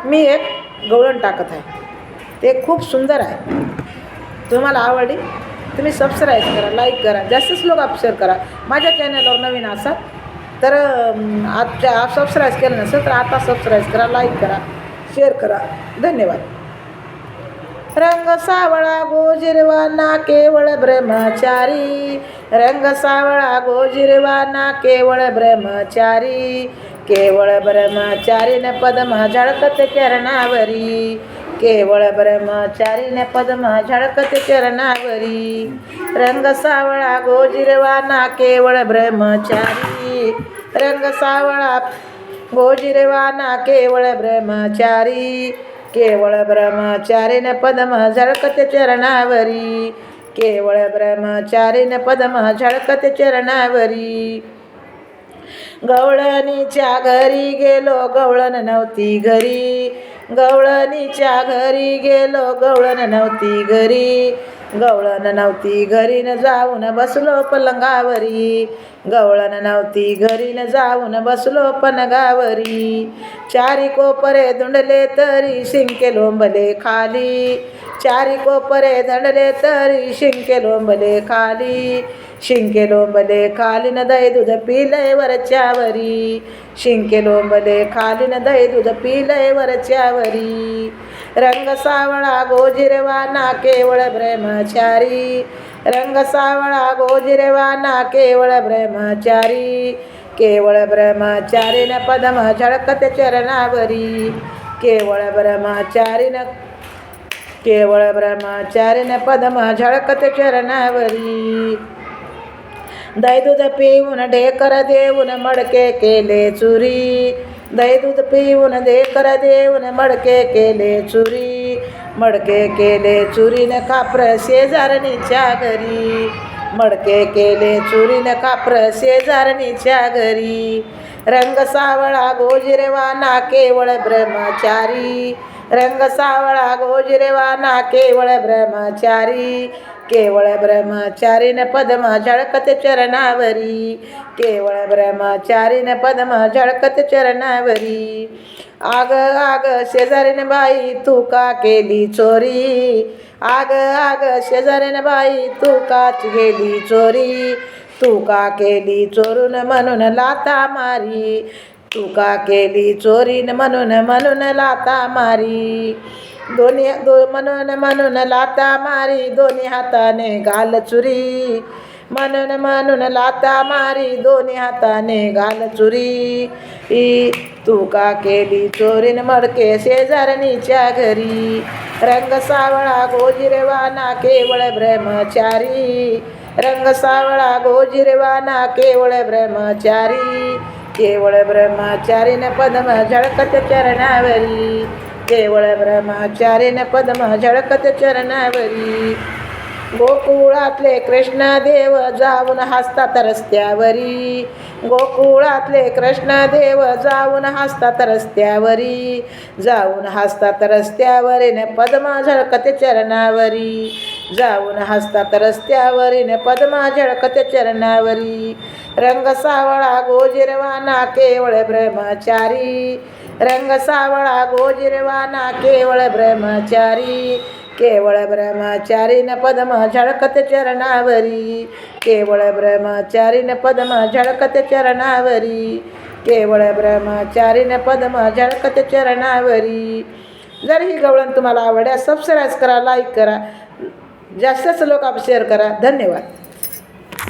मी एक गवळण टाकत आहे, ते खूप सुंदर आहे. तुम्हाला आवडली तुम्ही सबस्क्राईब करा, लाईक करा, जास्तीत लोक शेअर करा. माझ्या चॅनलवर नवीन असाल तर आजच्या सबस्क्राईब केलं नसेल तर आता सबस्क्राईब करा, लाईक करा, शेअर करा. धन्यवाद. रंग सावळा गोजिरवा ना केवळ ब्रह्मचारी, रंग सावळा गोजिरवा ना केवळ ब्रह्मचारी, केवळ ब्रह्मचारीने पद्म झळकत चरणावरी, केवळ ब्रह्मचारीने पद्म झळकत चरणावरी. रंग सावळा गोजिरवा ना केवळ ब्रह्मचारी, रंग सावळा गोजिरवा ना केवळ ब्रह्मचारी, केवळ ब्रह्मचारीने पद्म झळकत चरणावरी, केवळ ब्रह्मचारीने पद्म झळकत चरणावरी. गवळणीच्या घरी गेलो गवळण नव्हती घरी, गवळणीच्या घरी गेलो गवळण नव्हती घरी, गवळण नव्हती घरी न जाऊन बसलो पलंगावरी, गवळण नव्हती घरी न जाऊन बसलो पलंगावरी. चारी कोपरे धुंडले तरी शिंके लोंबले खाली, चारी कोपरे धंडले तरी शिंके लोंबले खाली, शिंके लोंबले खाली न दही दूध पिलय वरच्यावरी, शिंके लोंबले खाली न दही दूध पिलय वरच्यावरी. रंग सावळा गोजिरवा ना केवळ ब्रह्मचारी, रंग सावळा गोजिरवा ना केवळ ब्रह्मचारी, केवळ ब्रह्मचारीने पद्म झळकत चरणावरी, केवळ ब्रह्मचारीने, केवळ ब्रह्मचारीने पद्म झळकत चरणावरी. दही दूध पिऊन ढेकर देऊन मडके केले चुरी, दही दूध पिऊन ढेकर देऊन मडके केले चुरी, मडके केले चुरीने कापर शेजारणीच्या घरी, मडके केले चुरीने कापर शेजारणीच्या घरी. रंग सावळा गोजिरवा ना केवळ ब्रह्मचारी, रंग सावळा गोजिरवा ना केवळ ब्रह्मचारी, केवळ ब्रह्मचारीने पद्म झळकत चरणावरी, केवळ ब्रह्मचारीने पद्म झळकत चरणावरी. आग आग शेजारीने बाई तू का केली चोरी, आग आग शेजारीने बाई तू का गेली चोरी, तू का केली चोरून म्हणून लाथा मारी, तू का केली चोरीन म्हणून म्हणून लाथा मारी. दोन्ही म्हणून म्हणून लाथा मारी, दोन्ही हाताने घाल चुरी, म्हणून म्हणून लाथा मारी, दोन्ही हाताने घाल चुरी. तू का केली चोरीन मडके शेजारणीच्या घरी. रंग सावळा गोजिरवा ना केवळ ब्रह्मचारी, रंग सावळा गोजिरवा ना केवळ ब्रह्मचारी, केवळ ब्रह्मचारीने पद्म झळकत चरणावरी, केवळ ब्रह्मचारीने पद्म झळकत चरणावरी. गोकुळातले कृष्णदेव जाऊन हसतात रस्त्यावरी, गोकुळातले कृष्णदेव जाऊन हसतात रस्त्यावरी, जाऊन हसतात रस्त्यावरीने पद्म झळकत चरणावरी, जाऊन हसतात रस्त्यावरीने पद्म झळकत चरणावरी. रंग सावळा गोजिरवा ना केवळ ब्रह्मचारी, रंग सावळा गोजिरवा ना केवळ ब्रह्मचारी, केवळ ब्रह्मचारीने पद्म झळकत चरणावरी, केवळ ब्रह्मचारीने पद्म झळकत चरणावरी, केवळ ब्रह्मचारीने पद्म झळकत चरणावरी. जर ही गवळण तुम्हाला आवडल्यास सबस्क्राईब करा, लाईक करा, जास्तीत लोक शेअर करा. धन्यवाद.